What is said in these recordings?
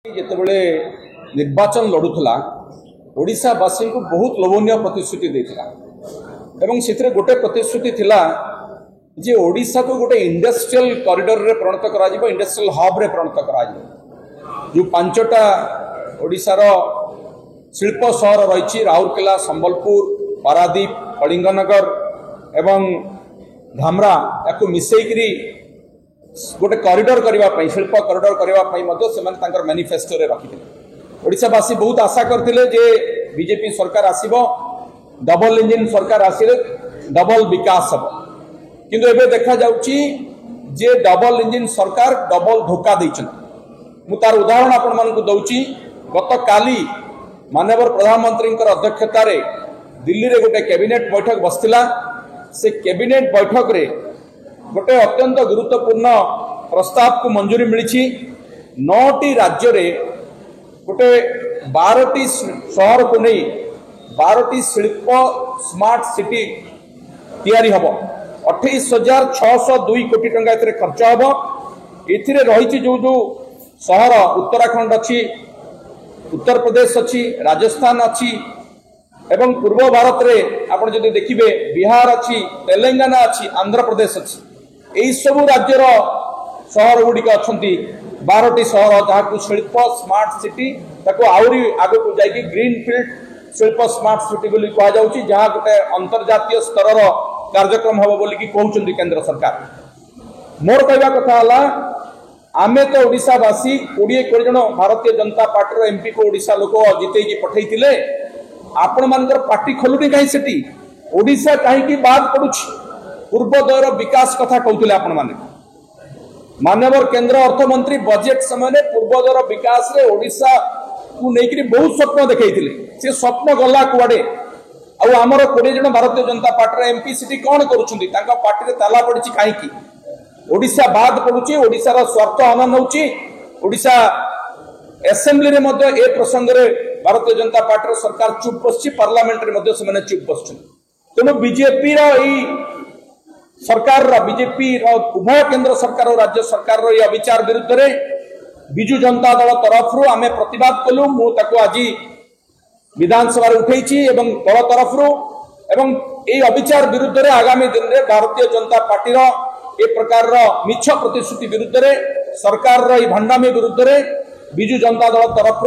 जितेबले निर्वाचन लड़ूला ओडिशावासी को बहुत लोभनीय प्रतिश्रुति देता एवं से गोटे प्रतिश्रुति थिला जे ओडिशा को गोटे इंडस्ट्रियल कॉरिडोर रे परिणत करा जिवो इंडस्ट्रियल हब रे परिणत करा जिवो जो पांचटा ओडिशार शिल्प सहर रही राउरकेला संबलपुर पारादीप कलिंगनगर एवं धामरा या मिसेकरी गोटे कॉरिडोर करने शिल्प कॉरिडोर करने मैनिफेस्टो रे रखी ओडिशावासी बहुत आशा करते जे बीजेपी सरकार आसीबो डबल इंजिन सरकार आसिले डबल विकास हम किंतु एबे देखा जाउची जे डबल इंजिन सरकार डबल धोखा देइछन मु तार उदाहरण आपण मानकु दउची गत काली माननीय प्रधानमंत्री अध्यक्षता रे दिल्ली रे गोटे कैबिनेट बैठक बसतिला से कैबिनेट बैठक रे गोटे अत्यंत गुरुत्वपूर्ण प्रस्ताव को मंजूरी मिली 9टी राज्य रे गोटे 12टी शहर को नहीं 12टी शिल्प स्मार्ट सिटी तैयारी हब 28,602 कोटी टंका एथिरे खर्च हब एथिरे रही जो जो शहर उत्तराखंड अच्छी उत्तर प्रदेश अच्छी राजस्थान अच्छी एवं पूर्व भारत रे आपण जदि देखिबे बिहार अच्छी तेलंगाना अच्छी आंध्र प्रदेश अच्छी यही सब राज्यर सहर गुड़िक अच्छा 12टी सहर जहाँ शिल्प स्मार्ट सिटी आहरी आग को जाकि ग्रीनफिल्ड शिल्प स्मार्ट सिटी बोली कहुच्छी जहाँ गोटे अंतर्जातीय स्तर कार्यक्रम हम बोलिकी कहते केंद्र सरकार मोर कहवा कथा है आमे तो ओडिशावासी 20 जन भारतीय जनता पार्टी एमपी को ओडिशा लोक जिते पठे आपण मानकर पार्टी खोलुनी कहीं सेठी ओडिशा कहीं बाद पड़ुछि पूर्वोदयर विकास कथा कहते आपण माने माननीय केंद्र अर्थमंत्री बजेट समय पूर्वोदयर विकास रे ओडिशा को लेकर बहुत स्वप्न देखते से स्वप्न गला कुआडे आमर 20 जन भारतीय जनता पार्टी एमपी सीटी कौन करुछंती तांका पार्टी रे ताला पड़ी कहीं ओडिशा बाद पड़ुछि ओडिशार स्वार्थ हनन होछि ओडिशा असेंबली रे मध्य ए प्रसंग रे भारतीय जनता पार्टी सरकार चुप बसछि पार्लियामेंट रे मध्य से चुप बसछन तेणु बीजेपी सरकार बीजेपी उभय केंद्र सरकार और राज्य सरकार ये अविचार विरुद्ध रे बिजु जनता दल तरफ आमे प्रतिवाद कलु मु ताको आज विधानसभा उठेछि एवं दल तरफ एवं ये अविचार विरुद्ध रे आगामी दिन रे भारतीय जनता पार्टी ए प्रकार मिछ प्रतिश्रुति विरुद्ध रे सरकार भंडामी विरुद्ध रे बिजु जनता दल तरफ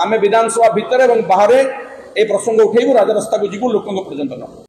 आमे विधानसभा भितर एवं बाहर ए प्रसंग उठेबू राजरास्ता को जीवू लोकों पर्यंत